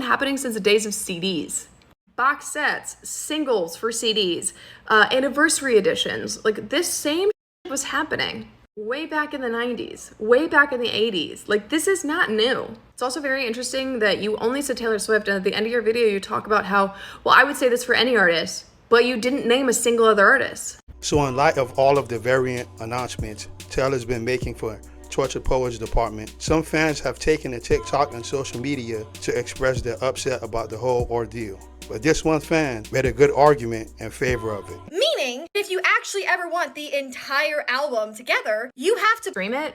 happening since the days of CDs. Box sets, singles for CDs, anniversary editions. Like, this same was happening way back in the 90s, way back in the 80s. Like, this is not new. It's also very interesting that you only said Taylor Swift, and at the end of your video you talk about how, well, I would say this for any artist, but you didn't name a single other artist. So in light of all of the variant announcements Taylor's been making for Tortured Poets Department, some fans have taken to TikTok and social media to express their upset about the whole ordeal. But this one fan made a good argument in favor of it. Meaning, if you actually ever want the entire album together, you have to Stream it,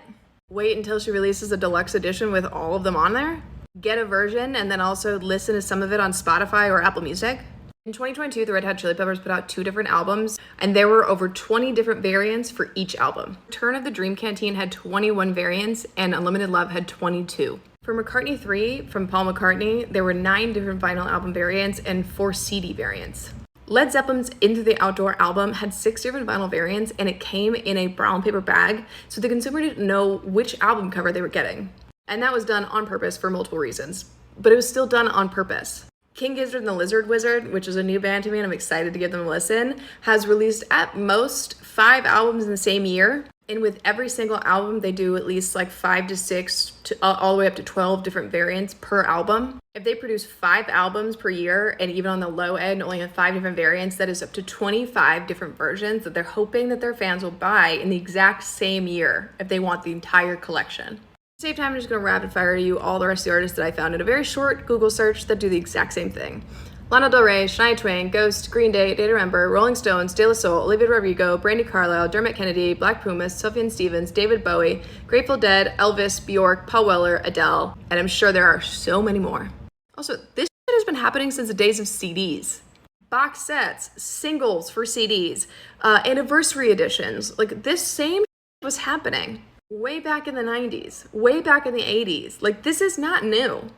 wait until she releases a deluxe edition with all of them on there, get a version, and then also listen to some of it on Spotify or Apple Music. In 2022, the Red Hot Chili Peppers put out 2 different albums, and there were over 20 different variants for each album. Return of the Dream Canteen had 21 variants, and Unlimited Love had 22. For McCartney 3, from Paul McCartney, there were 9 different vinyl album variants and 4 CD variants. Led Zeppelin's Into the Outdoor album had 6 different vinyl variants, and it came in a brown paper bag, so the consumer didn't know which album cover they were getting. And that was done on purpose for multiple reasons, but it was still done on purpose. King Gizzard and the Lizard Wizard, which is a new band to me and I'm excited to give them a listen, has released at most 5 albums in the same year. And with every single album, they do at least like 5 to 6 to all the way up to 12 different variants per album. If they produce 5 albums per year, and even on the low end only have 5 different variants, that is up to 25 different versions that they're hoping that their fans will buy in the exact same year if they want the entire collection. At the same time, I'm just going to rapid fire to you all the rest of the artists that I found in a very short Google search that do the exact same thing. Lana Del Rey, Shania Twain, Ghost, Green Day, Data Remember, Rolling Stones, De La Soul, Olivia Rodrigo, Brandi Carlile, Dermot Kennedy, Black Pumas, Sufjan Stevens, David Bowie, Grateful Dead, Elvis, Bjork, Paul Weller, Adele, and I'm sure there are so many more. Also, this shit has been happening since the days of CDs. Box sets, singles for CDs, anniversary editions. Like, this same was happening way back in the 90s, way back in the 80s. Like, this is not new.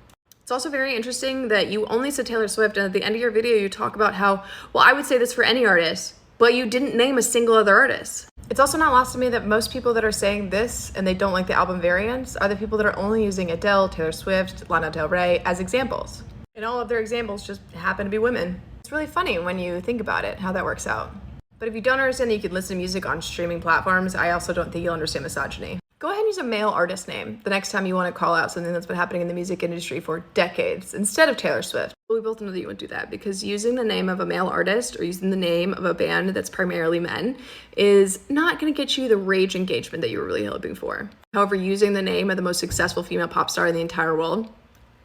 It's also very interesting that you only said Taylor Swift, and at the end of your video you talk about how, well, I would say this for any artist, but you didn't name a single other artist. It's also not lost to me that most people that are saying this and they don't like the album variants are the people that are only using Adele, Taylor Swift, Lana Del Rey as examples. And all of their examples just happen to be women. It's really funny when you think about it, how that works out. But if you don't understand that you can listen to music on streaming platforms, I also don't think you'll understand misogyny. Go ahead and use a male artist name the next time you want to call out something that's been happening in the music industry for decades instead of Taylor Swift. But we both know that you wouldn't do that, because using the name of a male artist or using the name of a band that's primarily men is not going to get you the rage engagement that you were really hoping for. However, using the name of the most successful female pop star in the entire world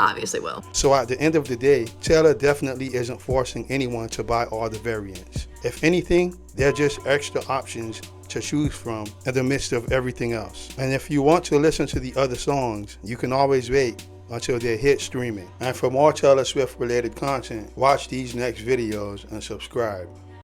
obviously will. So at the end of the day, Taylor definitely isn't forcing anyone to buy all the variants. If anything, they're just extra options to choose from in the midst of everything else. And if you want to listen to the other songs, you can always wait until they hit streaming. And for more Taylor Swift related content, watch these next videos and subscribe.